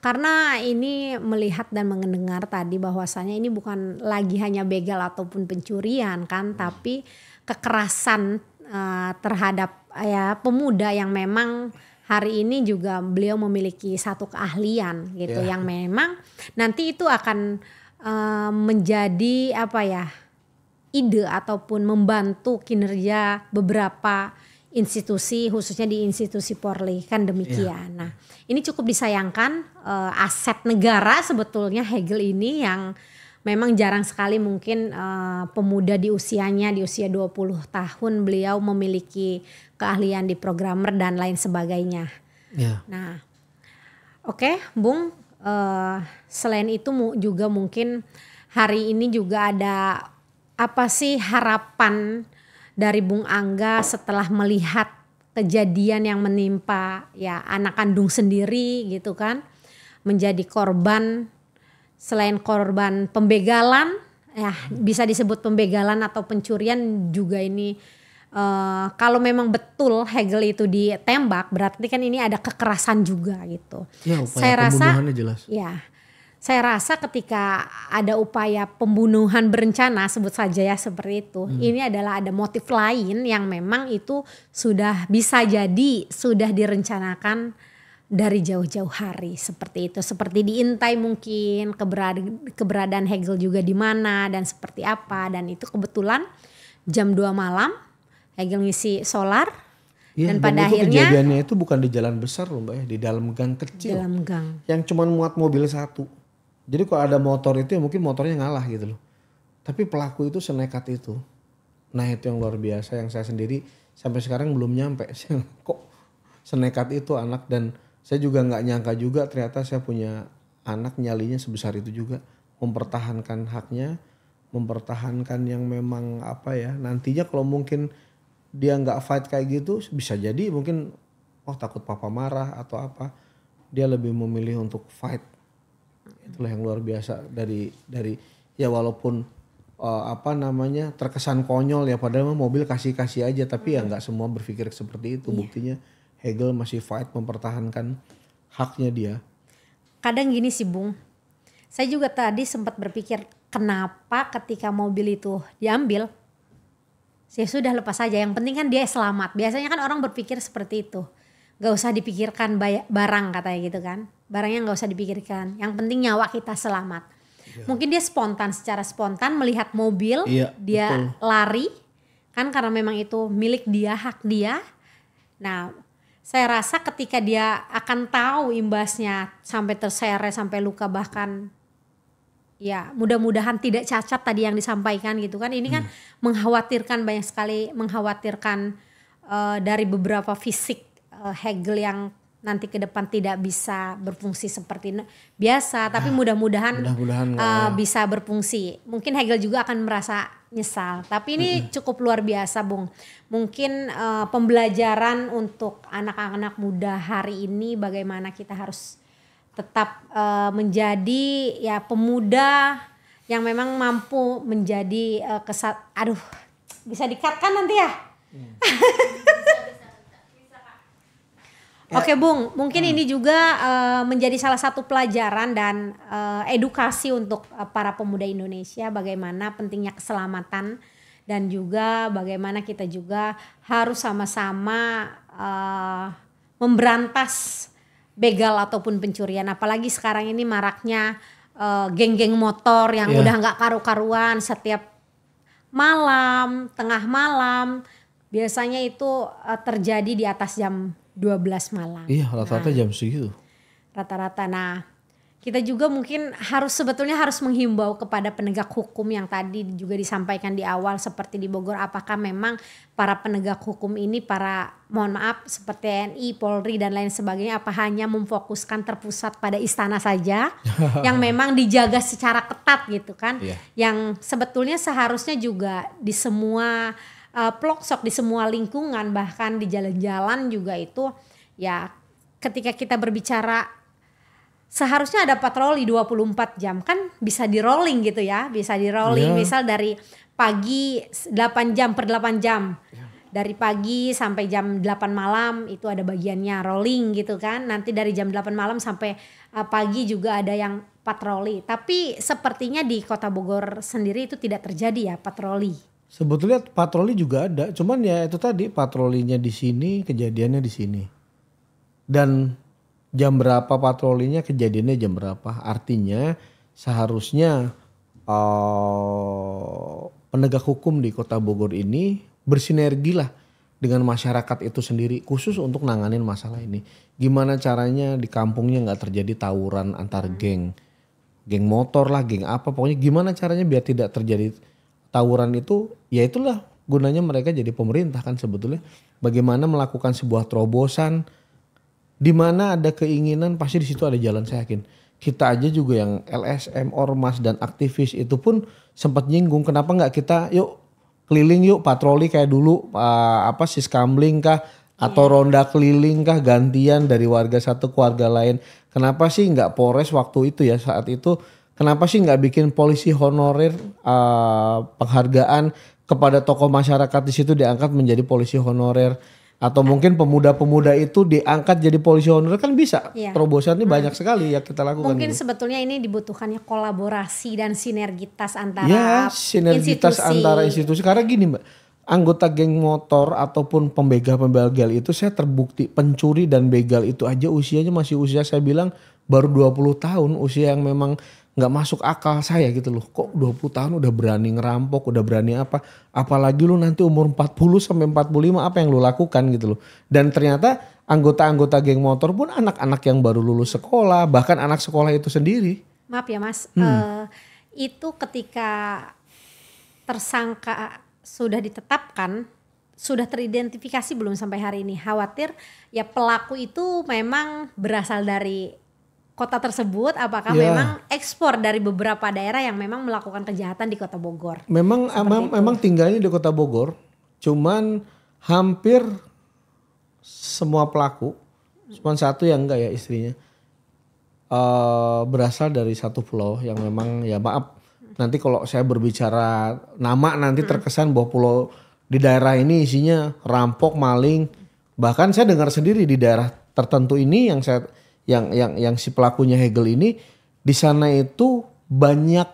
Karena ini melihat dan mendengar tadi bahwasanya ini bukan lagi hanya begal ataupun pencurian kan, tapi kekerasan terhadap ya pemuda yang memang hari ini juga beliau memiliki satu keahlian gitu yang memang nanti itu akan menjadi ide ataupun membantu kinerja beberapa institusi, khususnya di institusi Polri kan demikian. Nah ini cukup disayangkan, aset negara sebetulnya Hegel ini yang memang jarang sekali mungkin pemuda di usia 20 tahun beliau memiliki keahlian di programmer dan lain sebagainya. Nah oke, Bung, selain itu juga mungkin hari ini juga ada apa sih harapan dari Bung Angga setelah melihat kejadian yang menimpa ya anak kandung sendiri gitu kan, menjadi korban, selain korban pembegalan ya bisa disebut pembegalan atau pencurian juga ini, kalau memang betul Hegel itu ditembak berarti kan ini ada kekerasan juga gitu. Ya, upaya pembunuhannya jelas. Ya. Saya rasa ketika ada upaya pembunuhan berencana, sebut saja ya seperti itu, ini adalah ada motif lain yang memang itu sudah bisa jadi sudah direncanakan dari jauh-jauh hari seperti itu. Seperti diintai mungkin keberadaan Hegel juga di mana dan seperti apa. Dan itu kebetulan jam 2 malam Hegel ngisi solar. Iya, dan pada itu akhirnya kejadiannya itu bukan di jalan besar loh Mbak ya, di dalam gang kecil. dalam gang. Yang cuman muat mobil satu. Jadi kalau ada motor itu ya mungkin motornya ngalah gitu loh. Tapi pelaku itu senekat itu. Nah itu yang luar biasa yang saya sendiri sampai sekarang belum nyampe. Kok senekat itu anak, dan saya juga nggak nyangka juga ternyata saya punya anak nyalinya sebesar itu juga. Mempertahankan haknya, mempertahankan yang memang apa ya, nantinya kalau mungkin dia nggak fight kayak gitu bisa jadi mungkin takut papa marah atau apa, dia lebih memilih untuk fight. Itulah yang luar biasa dari ya walaupun terkesan konyol ya, padahal mobil kasih aja, tapi ya nggak semua berpikir seperti itu. Buktinya Hegel masih fight mempertahankan haknya dia. Kadang gini sih Bung, saya juga tadi sempat berpikir kenapa ketika mobil itu diambil, ya sudah lepas saja, yang penting kan dia selamat. Biasanya kan orang berpikir seperti itu. Gak usah dipikirkan barang katanya gitu kan. Barangnya gak usah dipikirkan. Yang penting nyawa kita selamat. Ya. Mungkin dia secara spontan melihat mobil, dia betul. Lari. Kan karena memang itu milik dia, hak dia. Nah saya rasa ketika dia akan tahu imbasnya sampai terseret, sampai luka, bahkan ya mudah-mudahan tidak cacat tadi yang disampaikan gitu kan. Ini kan mengkhawatirkan, banyak sekali mengkhawatirkan dari beberapa fisik Hegel yang nanti ke depan tidak bisa berfungsi seperti biasa. Tapi mudah-mudahan bisa berfungsi. Mungkin Hegel juga akan merasa nyesal. Tapi ini cukup luar biasa Bung. Mungkin pembelajaran untuk anak-anak muda hari ini, bagaimana kita harus tetap menjadi ya pemuda yang memang mampu menjadi bisa dikatkan nanti ya. Oke Bung, mungkin ini juga menjadi salah satu pelajaran dan edukasi untuk para pemuda Indonesia, bagaimana pentingnya keselamatan dan juga bagaimana kita juga harus sama-sama memberantas begal ataupun pencurian. Apalagi sekarang ini maraknya geng-geng motor yang udah nggak karu-karuan. Setiap malam, tengah malam, biasanya itu terjadi di atas jam 12 malam. Iya, rata-rata jam segitu. Rata-rata. Nah kita juga mungkin sebetulnya harus menghimbau kepada penegak hukum yang tadi juga disampaikan di awal seperti di Bogor. Apakah memang para penegak hukum ini, mohon maaf seperti TNI, Polri dan lain sebagainya, apa hanya memfokuskan terpusat pada istana saja yang memang dijaga secara ketat gitu kan. Yang sebetulnya seharusnya juga di semua pelosok, di semua lingkungan, bahkan di jalan-jalan juga itu ya, ketika kita berbicara seharusnya ada patroli 24 jam kan, bisa di rolling gitu ya, bisa di rolling misal dari pagi 8 jam per 8 jam. Dari pagi sampai jam 8 malam itu ada bagiannya rolling gitu kan. Nanti dari jam 8 malam sampai pagi juga ada yang patroli. Tapi sepertinya di Kota Bogor sendiri itu tidak terjadi ya patroli. Sebetulnya patroli juga ada, cuman ya itu tadi patrolinya di sini, kejadiannya di sini. Dan jam berapa patrolinya, kejadiannya jam berapa. Artinya seharusnya penegak hukum di Kota Bogor ini bersinergi lah dengan masyarakat itu sendiri, khusus untuk nanganin masalah ini. Gimana caranya di kampungnya gak terjadi tawuran antar geng motor lah, geng apa, pokoknya gimana caranya biar tidak terjadi tawuran itu. Ya itulah gunanya mereka jadi pemerintah kan sebetulnya. Bagaimana melakukan sebuah terobosan, di mana ada keinginan pasti di situ ada jalan. Saya yakin kita aja juga yang LSM, ormas dan aktivis itu pun sempat nyinggung, kenapa nggak kita yuk keliling yuk patroli kayak dulu, siskamling kah atau ronda keliling kah, gantian dari warga satu ke warga lain. Kenapa sih nggak Polres waktu itu ya, saat itu kenapa sih nggak bikin polisi honorer, penghargaan kepada tokoh masyarakat di situ diangkat menjadi polisi honorer. Atau mungkin pemuda-pemuda itu diangkat jadi polisi honorer, kan bisa. Terobosan ini banyak sekali ya kita lakukan. Mungkin sebetulnya ini dibutuhkannya kolaborasi dan sinergitas antara sinergitas antara institusi. Karena gini Mbak, anggota geng motor ataupun pembegal itu saya terbukti pencuri dan begal itu aja usianya masih usia saya bilang baru 20 tahun, usia yang memang nggak masuk akal saya gitu loh. Kok 20 tahun udah berani ngerampok, udah berani apa? Apalagi lu nanti umur 40 sampai 45 apa yang lu lakukan gitu loh. Dan ternyata anggota-anggota geng motor pun anak-anak yang baru lulus sekolah, bahkan anak sekolah itu sendiri. Maaf ya Mas, itu ketika tersangka sudah ditetapkan, sudah teridentifikasi belum sampai hari ini? Khawatir ya pelaku itu memang berasal dari kota tersebut, apakah memang ekspor dari beberapa daerah yang memang melakukan kejahatan di Kota Bogor? Memang tinggalnya di Kota Bogor, cuman hampir semua pelaku, cuma satu yang enggak ya istrinya, berasal dari satu pulau yang memang ya maaf nanti kalau saya berbicara nama nanti terkesan bahwa pulau di daerah ini isinya rampok, maling, bahkan saya dengar sendiri di daerah tertentu ini yang si pelakunya Hegel ini di sana itu banyak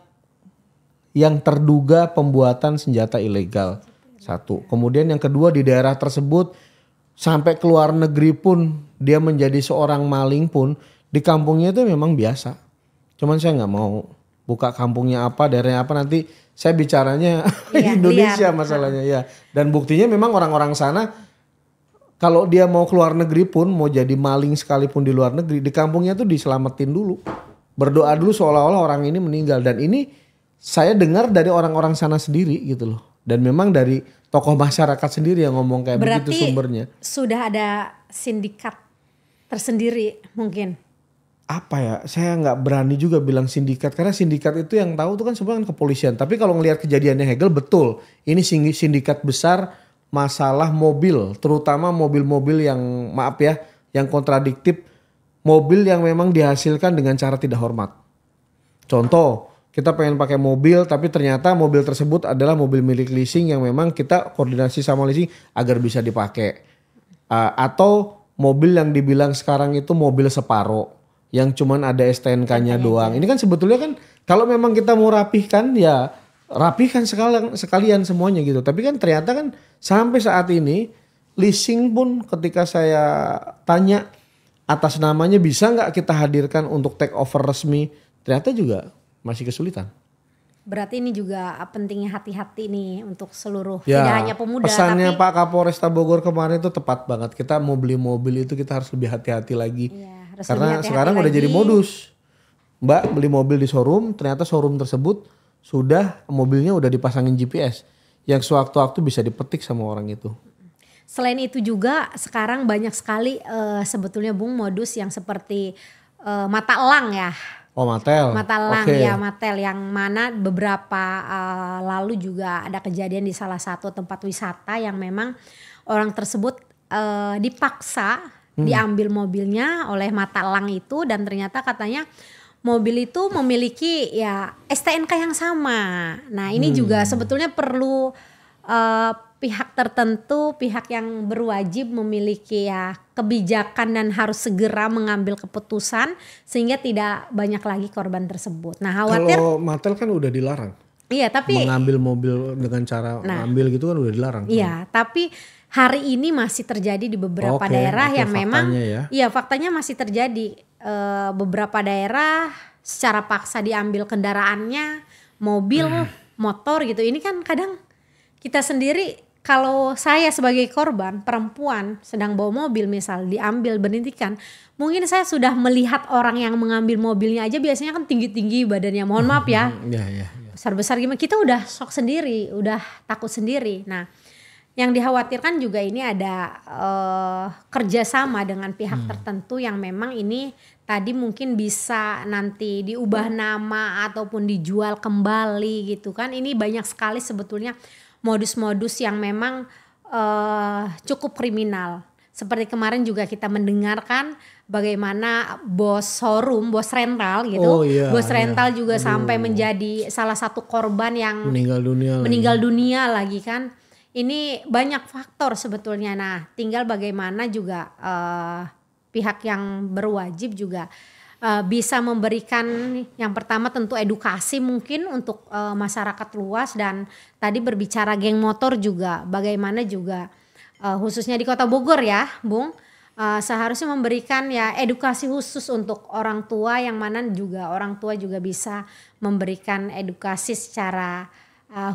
yang terduga pembuatan senjata ilegal. Satu. Kemudian yang kedua di daerah tersebut sampai ke luar negeri pun dia menjadi seorang maling pun di kampungnya itu memang biasa. Cuman saya nggak mau buka kampungnya apa, daerahnya apa, nanti saya bicaranya Indonesia masalahnya ya. Dan buktinya memang orang-orang sana kalau dia mau keluar negeri pun, mau jadi maling sekalipun di luar negeri, di kampungnya tuh diselamatin dulu. Berdoa dulu seolah-olah orang ini meninggal. Dan ini saya dengar dari orang-orang sana sendiri gitu loh. Dan memang dari tokoh masyarakat sendiri yang ngomong kayak begitu sumbernya. Sudah ada sindikat tersendiri mungkin? Apa ya, saya nggak berani juga bilang sindikat. Karena sindikat itu yang tahu tuh kan sebenarnya kepolisian. Tapi kalau ngelihat kejadiannya Hegel betul. Ini sindikat besar masalah mobil, terutama mobil-mobil yang maaf ya, yang kontradiktif, mobil yang memang dihasilkan dengan cara tidak hormat. Contoh, kita pengen pakai mobil tapi ternyata mobil tersebut adalah mobil milik leasing yang memang kita koordinasi sama leasing agar bisa dipakai. Atau mobil yang dibilang sekarang itu mobil separo yang cuman ada STNK-nya doang. Ini kan sebetulnya kan kalau memang kita mau rapihkan ya rapihkan sekalian semuanya gitu. Tapi kan ternyata kan sampai saat ini leasing pun ketika saya tanya atas namanya bisa nggak kita hadirkan untuk take over resmi, ternyata juga masih kesulitan. Berarti ini juga pentingnya hati-hati nih untuk seluruh, tidak hanya pemuda. Pesannya tapi Pak Kapolresta Bogor kemarin itu tepat banget. Kita mau beli mobil itu kita harus lebih hati-hati lagi. harus Karena lebih hati-hati sekarang udah lagi. jadi modus. Mbak beli mobil di showroom, ternyata showroom tersebut sudah mobilnya udah dipasangin GPS yang sewaktu-waktu bisa dipetik sama orang itu. Selain itu juga sekarang banyak sekali sebetulnya Bung modus yang seperti mata elang ya. Oh Matel. Mata elang Oke. ya, Matel yang mana beberapa lalu juga ada kejadian di salah satu tempat wisata yang memang orang tersebut dipaksa diambil mobilnya oleh mata elang itu dan ternyata katanya mobil itu memiliki ya STNK yang sama. Nah ini juga sebetulnya perlu pihak tertentu, pihak yang berwajib memiliki ya kebijakan dan harus segera mengambil keputusan sehingga tidak banyak lagi korban tersebut. Nah khawatir. Kalau Matel kan udah dilarang. Iya tapi. Mengambil mobil dengan cara ngambil gitu kan udah dilarang. Iya tapi hari ini masih terjadi di beberapa daerah yang memang. Ya. Iya faktanya masih terjadi. Beberapa daerah secara paksa diambil kendaraannya, mobil, motor gitu. Ini kan kadang kita sendiri kalau saya sebagai korban perempuan sedang bawa mobil misal diambil berhentikan, mungkin saya sudah melihat orang yang mengambil mobilnya aja biasanya kan tinggi-tinggi badannya. Mohon maaf ya. Besar-besar gimana kita udah shock sendiri, udah takut sendiri. Nah, yang dikhawatirkan juga ini ada kerjasama dengan pihak tertentu yang memang ini tadi mungkin bisa nanti diubah nama ataupun dijual kembali gitu kan. Ini banyak sekali sebetulnya modus-modus yang memang cukup kriminal. Seperti kemarin juga kita mendengarkan bagaimana bos showroom, bos rental gitu. Bos rental juga sampai menjadi salah satu korban yang meninggal dunia lagi kan. Ini banyak faktor sebetulnya. Nah, tinggal bagaimana juga pihak yang berwajib juga bisa memberikan yang pertama tentu edukasi mungkin untuk masyarakat luas, dan tadi berbicara geng motor juga bagaimana juga khususnya di Kota Bogor ya Bung, seharusnya memberikan ya edukasi khusus untuk orang tua, yang mana juga orang tua juga bisa memberikan edukasi secara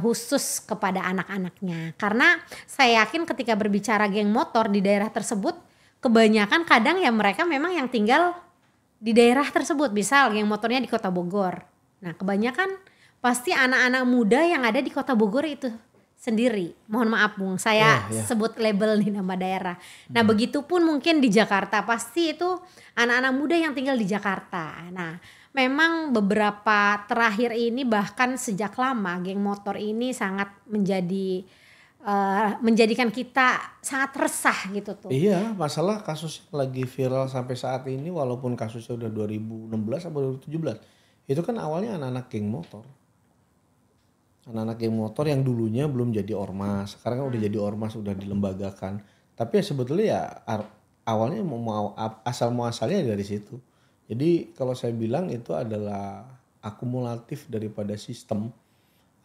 khusus kepada anak-anaknya. Karena saya yakin ketika berbicara geng motor di daerah tersebut, kebanyakan kadang ya mereka memang yang tinggal di daerah tersebut, misal geng motornya di Kota Bogor. Nah kebanyakan pasti anak-anak muda yang ada di Kota Bogor itu sendiri. Mohon maaf Bung, saya sebut label nih nama daerah. Nah begitupun mungkin di Jakarta, pasti itu anak-anak muda yang tinggal di Jakarta. Nah memang beberapa terakhir ini, bahkan sejak lama geng motor ini sangat menjadikan kita sangat resah gitu tuh. Iya, masalah kasus yang lagi viral sampai saat ini, walaupun kasusnya udah 2016 atau 2017, itu kan awalnya anak-anak geng motor. Anak-anak geng motor yang dulunya belum jadi ormas, sekarang kan udah jadi ormas, udah dilembagakan. Tapi ya sebetulnya ya awalnya asal muasalnya dari situ. Jadi kalau saya bilang itu adalah akumulatif daripada sistem,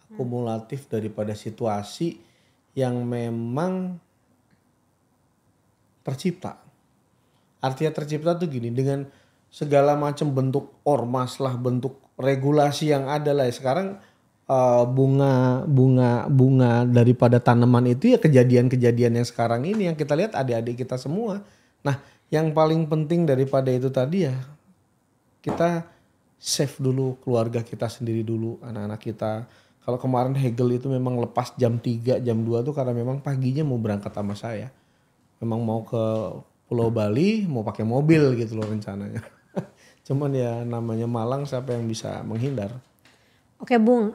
akumulatif daripada situasi yang memang tercipta. Artinya tercipta tuh gini, dengan segala macam bentuk ormas lah, bentuk regulasi yang ada lah. Sekarang bunga daripada tanaman itu ya kejadian-kejadian yang sekarang ini yang kita lihat adik-adik kita semua. Nah, yang paling penting daripada itu tadi ya, kita save dulu keluarga kita sendiri dulu, anak-anak kita. Kalau kemarin Hegel itu memang lepas jam 3, jam 2 tuh karena memang paginya mau berangkat sama saya. Memang mau ke Pulau Bali, mau pakai mobil gitu loh rencananya. Cuman ya namanya Malang, siapa yang bisa menghindar. Oke Bung,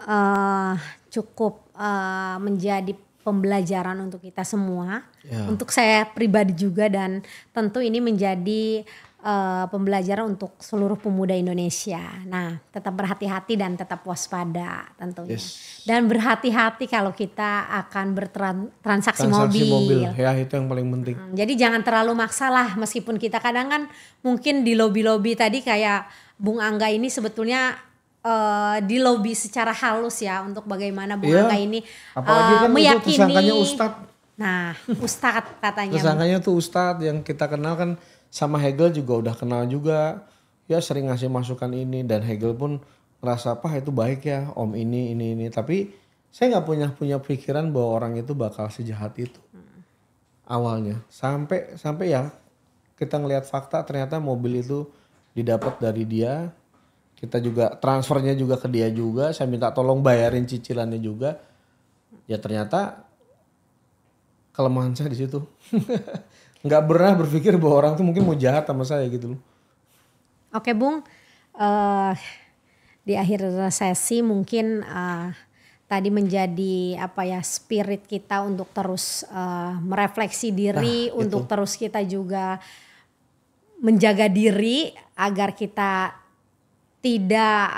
cukup menjadi pembelajaran untuk kita semua. Ya. Untuk saya pribadi juga, dan tentu ini menjadi pembelajaran untuk seluruh pemuda Indonesia. Nah, tetap berhati-hati dan tetap waspada tentunya. Yes. Dan berhati-hati kalau kita akan bertransaksi mobil. Ya, itu yang paling penting. Jadi jangan terlalu maksa lah, meskipun kita kadang kan mungkin di lobi-lobi tadi kayak Bung Angga ini sebetulnya di lobi secara halus ya, untuk bagaimana Bung Angga ini apalagi kan meyakini. Itu tersangkanya Ustadz. Nah, Ustadz katanya. Tersangkanya tuh Ustadz yang kita kenal kan. Sama Hegel juga udah kenal juga, ya sering ngasih masukan ini, dan Hegel pun ngerasa apa itu baik ya om ini. Tapi saya nggak punya pikiran bahwa orang itu bakal sejahat itu awalnya. Sampai ya kita ngelihat fakta, ternyata mobil itu didapat dari dia, kita juga transfernya juga ke dia juga, saya minta tolong bayarin cicilannya juga, ya ternyata kelemahan saya di situ. Nggak pernah berpikir bahwa orang tuh mungkin mau jahat sama saya gitu loh. Oke Bung, di akhir sesi mungkin tadi menjadi spirit kita untuk terus merefleksi diri, untuk terus kita juga menjaga diri agar kita tidak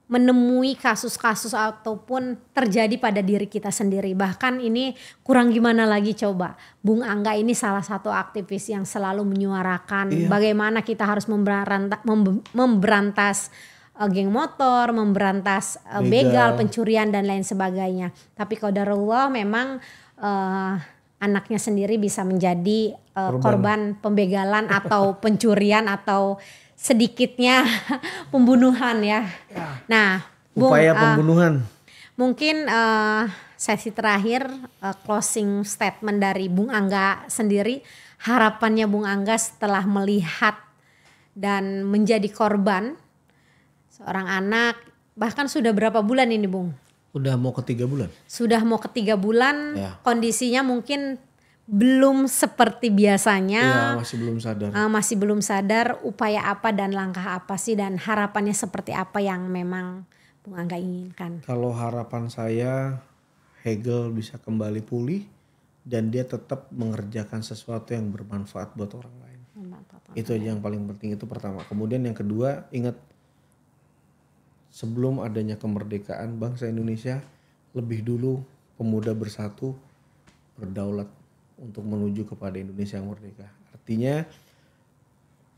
menemui kasus-kasus ataupun terjadi pada diri kita sendiri. Bahkan ini kurang gimana lagi coba. Bung Angga ini salah satu aktivis yang selalu menyuarakan bagaimana kita harus memberantas geng motor, memberantas begal, pencurian dan lain sebagainya. Tapi qadarullah memang anaknya sendiri bisa menjadi korban pembegalan atau pencurian atau sedikitnya pembunuhan ya. Nah, upaya pembunuhan. Mungkin sesi terakhir closing statement dari Bung Angga sendiri, harapannya Bung Angga setelah melihat dan menjadi korban seorang anak, bahkan sudah berapa bulan ini Bung? Udah mau ke 3 bulan. Sudah mau ke 3 bulan, kondisinya mungkin belum seperti biasanya. Iya, masih belum sadar upaya apa dan langkah apa sih, dan harapannya seperti apa yang memang Bung Angga inginkan. Kalau harapan saya Hegel bisa kembali pulih dan dia tetap mengerjakan sesuatu yang bermanfaat buat orang lain. Itu aja yang paling penting, itu pertama. Kemudian yang kedua, ingat sebelum adanya kemerdekaan bangsa Indonesia, lebih dulu pemuda bersatu berdaulat untuk menuju kepada Indonesia yang merdeka. Artinya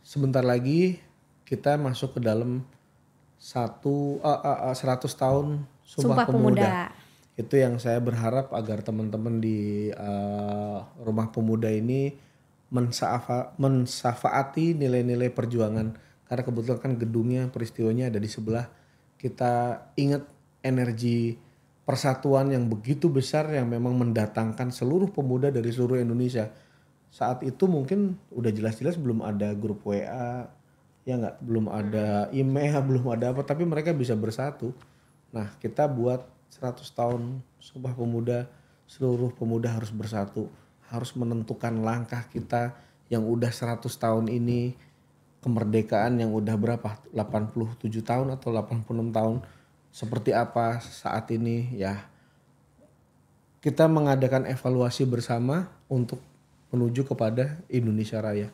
sebentar lagi kita masuk ke dalam 100 tahun Sumpah Pemuda. Itu yang saya berharap agar teman-teman di Rumah Pemuda ini mensafaati nilai-nilai perjuangan. Karena kebetulan kan gedungnya, peristiwanya ada di sebelah. Kita ingat energi persatuan yang begitu besar yang memang mendatangkan seluruh pemuda dari seluruh Indonesia. Saat itu mungkin udah jelas-jelas belum ada grup WA, ya nggak, belum ada email, belum ada apa, tapi mereka bisa bersatu. Nah, kita buat 100 tahun Sumpah Pemuda, seluruh pemuda harus bersatu, harus menentukan langkah kita yang udah 100 tahun ini, kemerdekaan yang udah berapa, 87 tahun atau 86 tahun, seperti apa saat ini ya. Kita mengadakan evaluasi bersama untuk menuju kepada Indonesia Raya.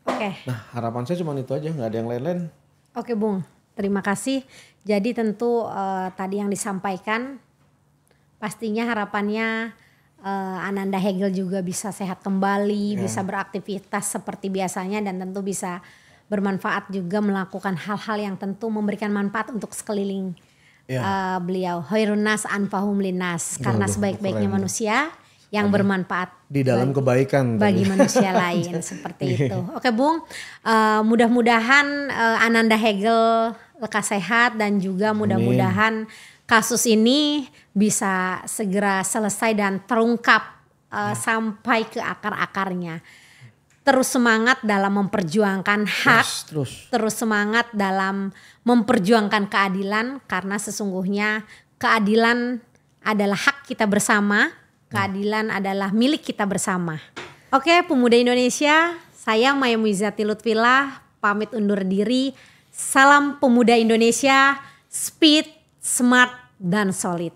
Oke. Nah, harapan saya cuma itu aja, nggak ada yang lain-lain. Oke Bung, terima kasih. Jadi tentu tadi yang disampaikan pastinya harapannya Ananda Hegel juga bisa sehat kembali, bisa beraktivitas seperti biasanya dan tentu bisa bermanfaat juga melakukan hal-hal yang tentu memberikan manfaat untuk sekeliling beliau. Khairun nas anfahum linnas, karena sebaik-baiknya manusia yang bermanfaat di dalam kebaikan bagi manusia lain seperti itu. Oke Bung, mudah-mudahan Ananda Hegel lekas sehat dan juga mudah-mudahan kasus ini bisa segera selesai dan terungkap sampai ke akar-akarnya. Terus semangat dalam memperjuangkan hak, terus semangat dalam memperjuangkan keadilan, karena sesungguhnya keadilan adalah hak kita bersama. Keadilan adalah milik kita bersama. Oke, pemuda Indonesia, saya Maya Muizati Lutfillah pamit undur diri. Salam pemuda Indonesia, speed, smart, dan solid.